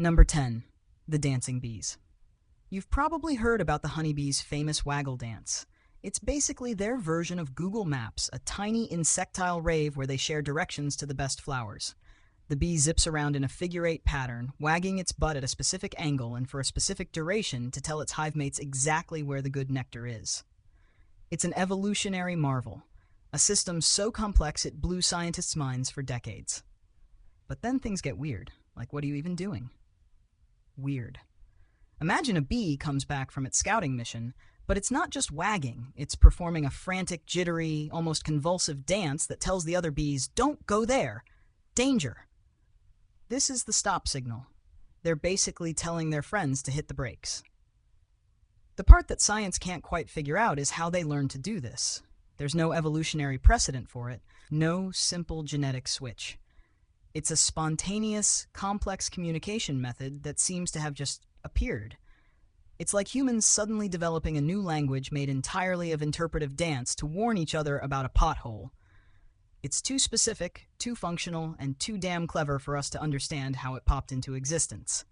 Number 10. The dancing bees. You've probably heard about the honeybees' famous waggle dance. It's basically their version of Google Maps, a tiny insectile rave where they share directions to the best flowers. The bee zips around in a figure-8 pattern, wagging its butt at a specific angle and for a specific duration to tell its hive mates exactly where the good nectar is. It's an evolutionary marvel, a system so complex it blew scientists' minds for decades. But then things get weird. Like, what are you even doing? Weird. Imagine a bee comes back from its scouting mission, but it's not just wagging, it's performing a frantic, jittery, almost convulsive dance that tells the other bees, "Don't go there! Danger!" This is the stop signal. They're basically telling their friends to hit the brakes. The part that science can't quite figure out is how they learn to do this. There's no evolutionary precedent for it, no simple genetic switch. It's a spontaneous, complex communication method that seems to have just appeared. It's like humans suddenly developing a new language made entirely of interpretive dance to warn each other about a pothole. It's too specific, too functional, and too damn clever for us to understand how it popped into existence.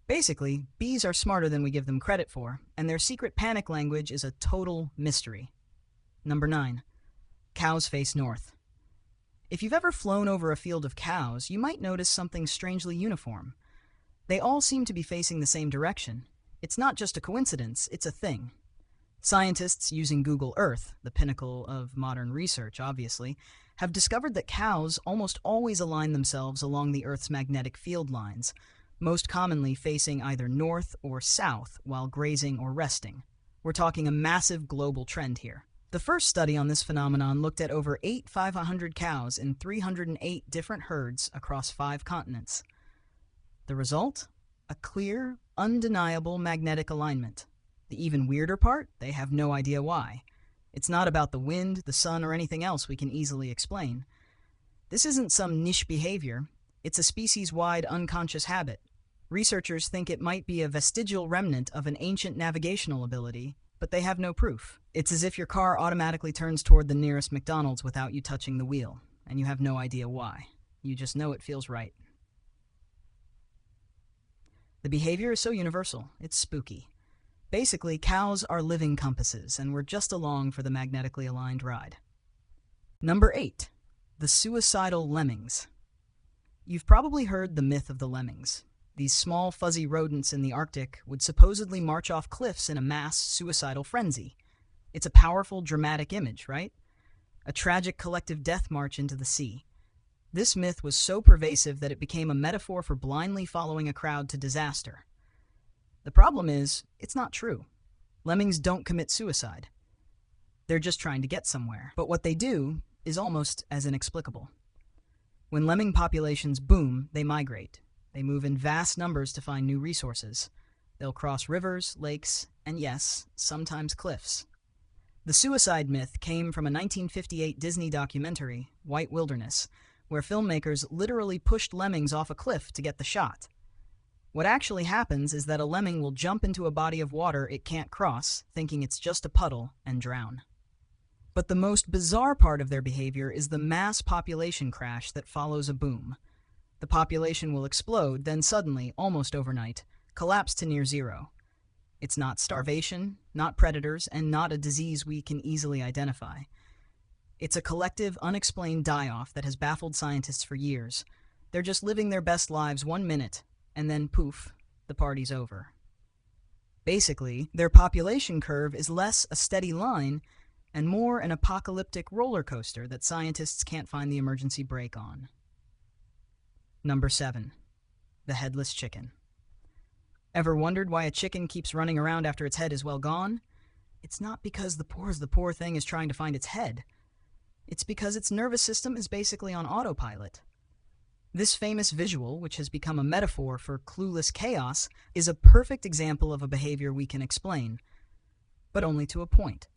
Basically, bees are smarter than we give them credit for, and their secret panic language is a total mystery. Number 9. Cows face north. If you've ever flown over a field of cows, you might notice something strangely uniform. They all seem to be facing the same direction. It's not just a coincidence, it's a thing. Scientists using Google Earth, the pinnacle of modern research, obviously, have discovered that cows almost always align themselves along the Earth's magnetic field lines, most commonly facing either north or south while grazing or resting. We're talking a massive global trend here. The first study on this phenomenon looked at over 8,500 cows in 308 different herds across 5 continents. The result? A clear, undeniable magnetic alignment. The even weirder part? They have no idea why. It's not about the wind, the sun, or anything else we can easily explain. This isn't some niche behavior. It's a species-wide unconscious habit. Researchers think it might be a vestigial remnant of an ancient navigational ability, but they have no proof. It's as if your car automatically turns toward the nearest McDonald's without you touching the wheel, and you have no idea why. You just know it feels right. The behavior is so universal, it's spooky. Basically, cows are living compasses, and we're just along for the magnetically aligned ride. Number 8. The suicidal lemmings. You've probably heard the myth of the lemmings. These small, fuzzy rodents in the Arctic would supposedly march off cliffs in a mass suicidal frenzy. It's a powerful, dramatic image, right? A tragic collective death march into the sea. This myth was so pervasive that it became a metaphor for blindly following a crowd to disaster. The problem is, it's not true. Lemmings don't commit suicide. They're just trying to get somewhere. But what they do is almost as inexplicable. When lemming populations boom, they migrate. They move in vast numbers to find new resources. They'll cross rivers, lakes, and yes, sometimes cliffs. The suicide myth came from a 1958 Disney documentary, White Wilderness, where filmmakers literally pushed lemmings off a cliff to get the shot. What actually happens is that a lemming will jump into a body of water it can't cross, thinking it's just a puddle, and drown. But the most bizarre part of their behavior is the mass population crash that follows a boom. The population will explode, then suddenly, almost overnight, collapse to near zero. It's not starvation, not predators, and not a disease we can easily identify. It's a collective, unexplained die-off that has baffled scientists for years. They're just living their best lives 1 minute, and then poof, the party's over. Basically, their population curve is less a steady line and more an apocalyptic roller coaster that scientists can't find the emergency brake on. Number 7. The headless chicken. Ever wondered why a chicken keeps running around after its head is well gone? It's not because the poor thing is trying to find its head. It's because its nervous system is basically on autopilot. This famous visual, which has become a metaphor for clueless chaos, is a perfect example of a behavior we can explain, but only to a point.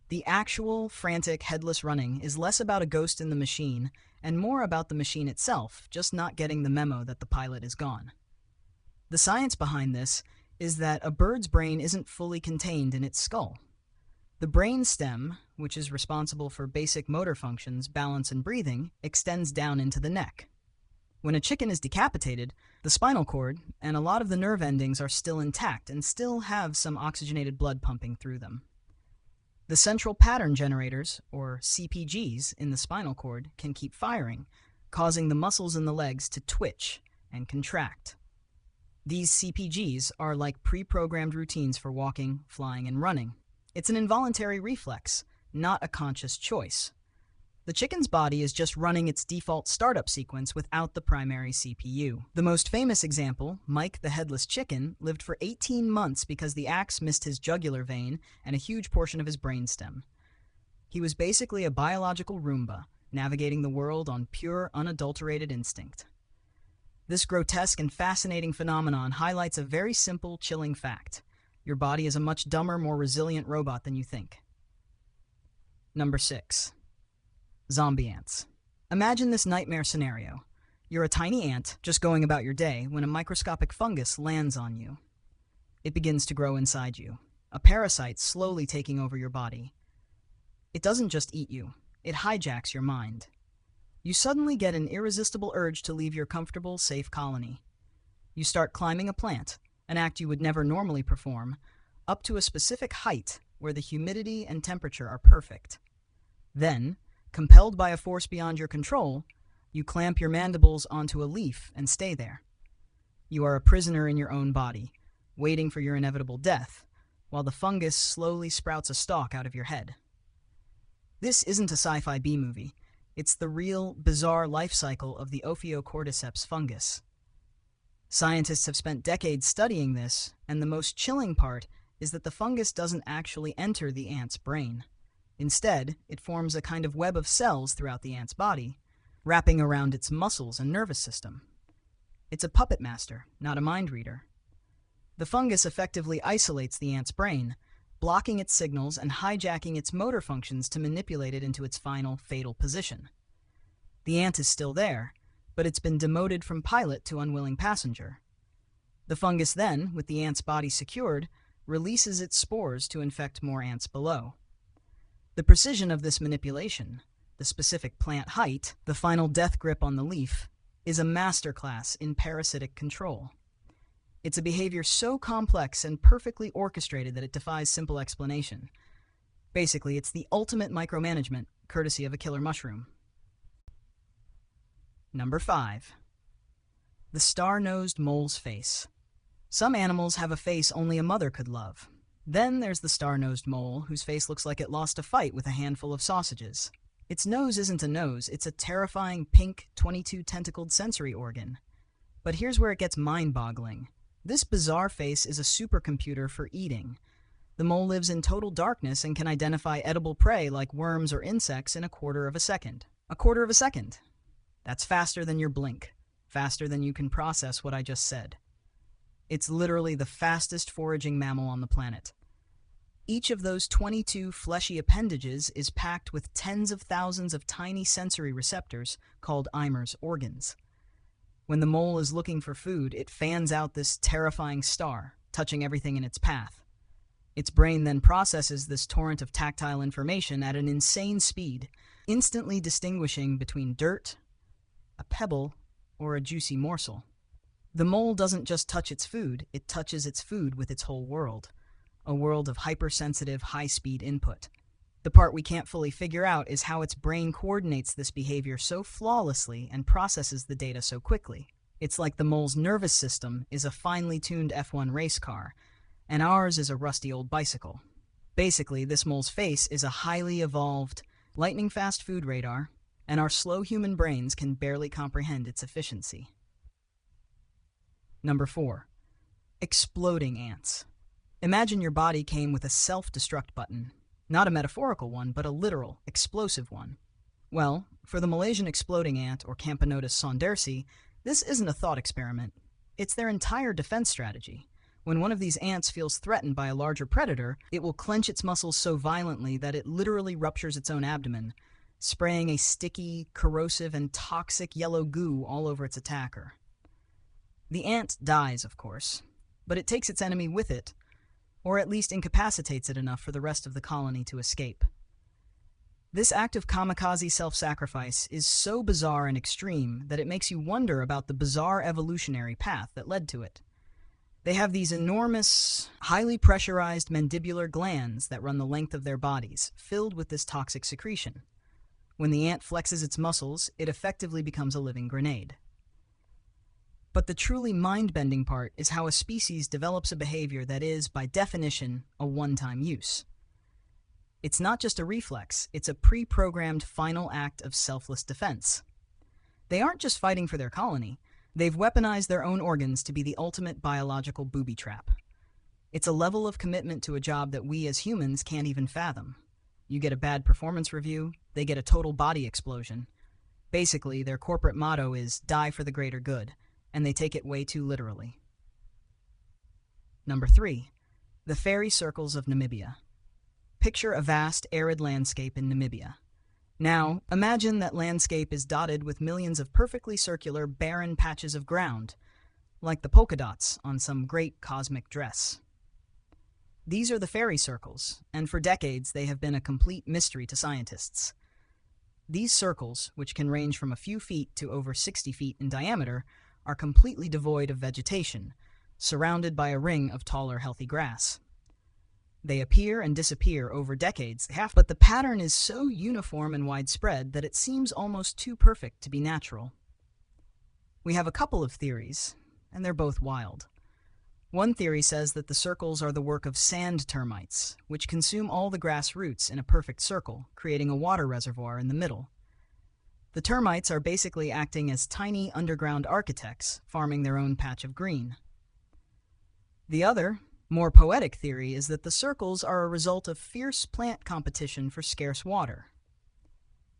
The actual, frantic, headless running is less about a ghost in the machine and more about the machine itself just not getting the memo that the pilot is gone. The science behind this is that a bird's brain isn't fully contained in its skull. The brain stem, which is responsible for basic motor functions, balance, and breathing, extends down into the neck. When a chicken is decapitated, the spinal cord and a lot of the nerve endings are still intact and still have some oxygenated blood pumping through them. The central pattern generators, or CPGs, in the spinal cord can keep firing, causing the muscles in the legs to twitch and contract. These CPGs are like pre-programmed routines for walking, flying, and running. It's an involuntary reflex, not a conscious choice. The chicken's body is just running its default startup sequence without the primary CPU. The most famous example, Mike the headless chicken, lived for 18 months because the axe missed his jugular vein and a huge portion of his brainstem. He was basically a biological Roomba, navigating the world on pure, unadulterated instinct. This grotesque and fascinating phenomenon highlights a very simple, chilling fact. Your body is a much dumber, more resilient robot than you think. Number 6. Zombie ants. Imagine this nightmare scenario. You're a tiny ant just going about your day when a microscopic fungus lands on you. It begins to grow inside you, a parasite slowly taking over your body. It doesn't just eat you, it hijacks your mind. You suddenly get an irresistible urge to leave your comfortable, safe colony. You start climbing a plant, an act you would never normally perform, up to a specific height where the humidity and temperature are perfect. Then, compelled by a force beyond your control, you clamp your mandibles onto a leaf and stay there. You are a prisoner in your own body, waiting for your inevitable death, while the fungus slowly sprouts a stalk out of your head. This isn't a sci-fi B-movie. It's the real, bizarre life cycle of the Ophiocordyceps fungus. Scientists have spent decades studying this, and the most chilling part is that the fungus doesn't actually enter the ant's brain. Instead, it forms a kind of web of cells throughout the ant's body, wrapping around its muscles and nervous system. It's a puppet master, not a mind reader. The fungus effectively isolates the ant's brain, blocking its signals and hijacking its motor functions to manipulate it into its final, fatal position. The ant is still there, but it's been demoted from pilot to unwilling passenger. The fungus then, with the ant's body secured, releases its spores to infect more ants below. The precision of this manipulation, the specific plant height, the final death grip on the leaf, is a masterclass in parasitic control. It's a behavior so complex and perfectly orchestrated that it defies simple explanation. Basically, it's the ultimate micromanagement, courtesy of a killer mushroom. Number 5. The star-nosed mole's face. Some animals have a face only a mother could love. Then there's the star-nosed mole, whose face looks like it lost a fight with a handful of sausages. Its nose isn't a nose, it's a terrifying pink, 22-tentacled sensory organ. But here's where it gets mind-boggling. This bizarre face is a supercomputer for eating. The mole lives in total darkness and can identify edible prey like worms or insects in a quarter of a second. A quarter of a second. That's faster than your blink, faster than you can process what I just said. It's literally the fastest foraging mammal on the planet. Each of those 22 fleshy appendages is packed with tens of thousands of tiny sensory receptors called Eimer's organs. When the mole is looking for food, it fans out this terrifying star, touching everything in its path. Its brain then processes this torrent of tactile information at an insane speed, instantly distinguishing between dirt, a pebble, or a juicy morsel. The mole doesn't just touch its food, it touches its food with its whole world. A world of hypersensitive, high-speed input. The part we can't fully figure out is how its brain coordinates this behavior so flawlessly and processes the data so quickly. It's like the mole's nervous system is a finely tuned F1 race car, and ours is a rusty old bicycle. Basically, this mole's face is a highly evolved, lightning-fast food radar, and our slow human brains can barely comprehend its efficiency. Number 4. Exploding ants. Imagine your body came with a self-destruct button. Not a metaphorical one, but a literal, explosive one. Well, for the Malaysian exploding ant, or Camponotus saundersi, this isn't a thought experiment. It's their entire defense strategy. When one of these ants feels threatened by a larger predator, it will clench its muscles so violently that it literally ruptures its own abdomen, spraying a sticky, corrosive, and toxic yellow goo all over its attacker. The ant dies, of course, but it takes its enemy with it, or at least incapacitates it enough for the rest of the colony to escape. This act of kamikaze self-sacrifice is so bizarre and extreme that it makes you wonder about the bizarre evolutionary path that led to it. They have these enormous, highly pressurized mandibular glands that run the length of their bodies, filled with this toxic secretion. When the ant flexes its muscles, it effectively becomes a living grenade. But the truly mind-bending part is how a species develops a behavior that is, by definition, a one-time use. It's not just a reflex, it's a pre-programmed final act of selfless defense. They aren't just fighting for their colony, they've weaponized their own organs to be the ultimate biological booby trap. It's a level of commitment to a job that we as humans can't even fathom. You get a bad performance review, they get a total body explosion. Basically, their corporate motto is die for the greater good, and they take it way too literally. Number 3. The fairy circles of Namibia. Picture a vast, arid landscape in Namibia. Now, imagine that landscape is dotted with millions of perfectly circular, barren patches of ground, like the polka dots on some great cosmic dress. These are the fairy circles, and for decades they have been a complete mystery to scientists. These circles, which can range from a few feet to over 60 feet in diameter, are completely devoid of vegetation, surrounded by a ring of taller, healthy grass. They appear and disappear over decades, but the pattern is so uniform and widespread that it seems almost too perfect to be natural. We have a couple of theories, and they're both wild. One theory says that the circles are the work of sand termites, which consume all the grass roots in a perfect circle, creating a water reservoir in the middle. The termites are basically acting as tiny underground architects, farming their own patch of green. The other, more poetic theory is that the circles are a result of fierce plant competition for scarce water.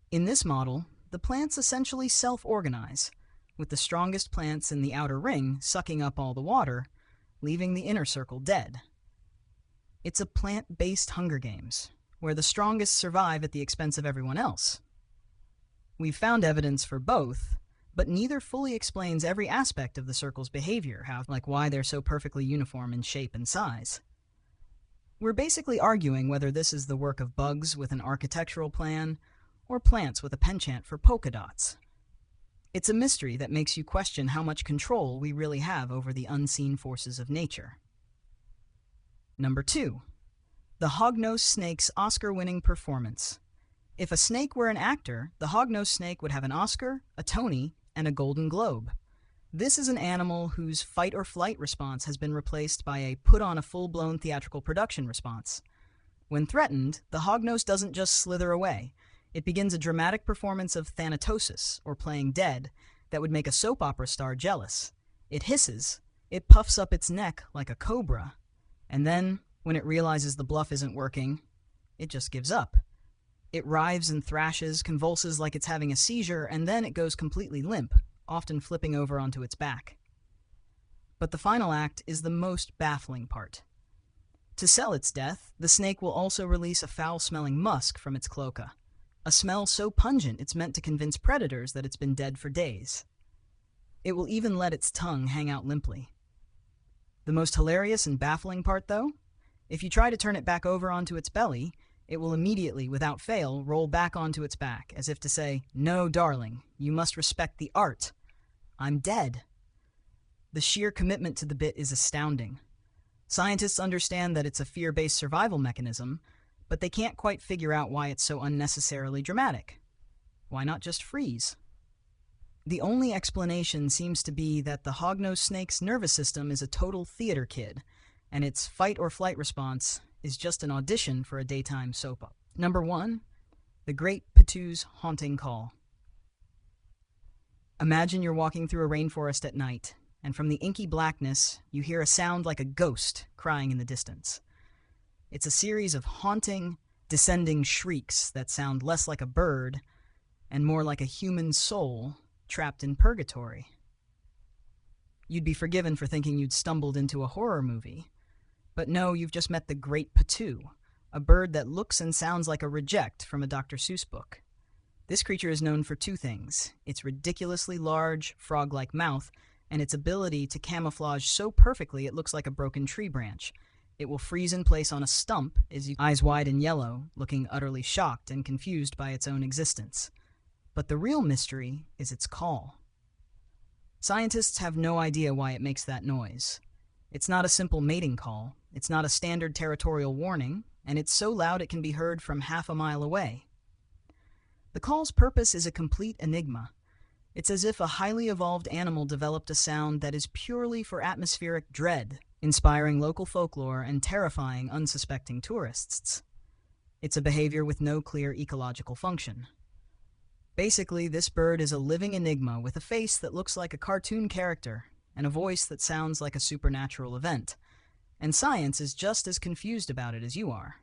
In this model, the plants essentially self-organize, with the strongest plants in the outer ring sucking up all the water, leaving the inner circle dead. It's a plant-based Hunger Games, where the strongest survive at the expense of everyone else. We've found evidence for both, but neither fully explains every aspect of the circle's behavior, like why they're so perfectly uniform in shape and size. We're basically arguing whether this is the work of bugs with an architectural plan, or plants with a penchant for polka dots. It's a mystery that makes you question how much control we really have over the unseen forces of nature. Number 2. The hognose snake's Oscar-winning performance. If a snake were an actor, the hognose snake would have an Oscar, a Tony, and a Golden Globe. This is an animal whose fight-or-flight response has been replaced by a put-on-a-full-blown theatrical production response. When threatened, the hognose doesn't just slither away. It begins a dramatic performance of thanatosis, or playing dead, that would make a soap opera star jealous. It hisses, it puffs up its neck like a cobra, and then, when it realizes the bluff isn't working, it just gives up. It writhes and thrashes, convulses like it's having a seizure, and then it goes completely limp, often flipping over onto its back. But the final act is the most baffling part. To sell its death, the snake will also release a foul-smelling musk from its cloaca, a smell so pungent it's meant to convince predators that it's been dead for days. It will even let its tongue hang out limply. The most hilarious and baffling part, though? If you try to turn it back over onto its belly, it will immediately, without fail, roll back onto its back, as if to say, "No, darling, you must respect the art. I'm dead." The sheer commitment to the bit is astounding. Scientists understand that it's a fear-based survival mechanism, but they can't quite figure out why it's so unnecessarily dramatic. Why not just freeze? The only explanation seems to be that the hognose snake's nervous system is a total theater kid, and its fight-or-flight response is just an audition for a daytime soap opera. Number 1. The Great Patu's Haunting Call. Imagine you're walking through a rainforest at night, and from the inky blackness, you hear a sound like a ghost crying in the distance. It's a series of haunting, descending shrieks that sound less like a bird and more like a human soul trapped in purgatory. You'd be forgiven for thinking you'd stumbled into a horror movie. But no, you've just met the Great Patu, a bird that looks and sounds like a reject from a Dr. Seuss book. This creature is known for two things: its ridiculously large, frog-like mouth, and its ability to camouflage so perfectly it looks like a broken tree branch. It will freeze in place on a stump, eyes wide and yellow, looking utterly shocked and confused by its own existence. But the real mystery is its call. Scientists have no idea why it makes that noise. It's not a simple mating call, it's not a standard territorial warning, and it's so loud it can be heard from half a mile away. The call's purpose is a complete enigma. It's as if a highly evolved animal developed a sound that is purely for atmospheric dread, inspiring local folklore and terrifying unsuspecting tourists. It's a behavior with no clear ecological function. Basically, this bird is a living enigma with a face that looks like a cartoon character and a voice that sounds like a supernatural event. And science is just as confused about it as you are.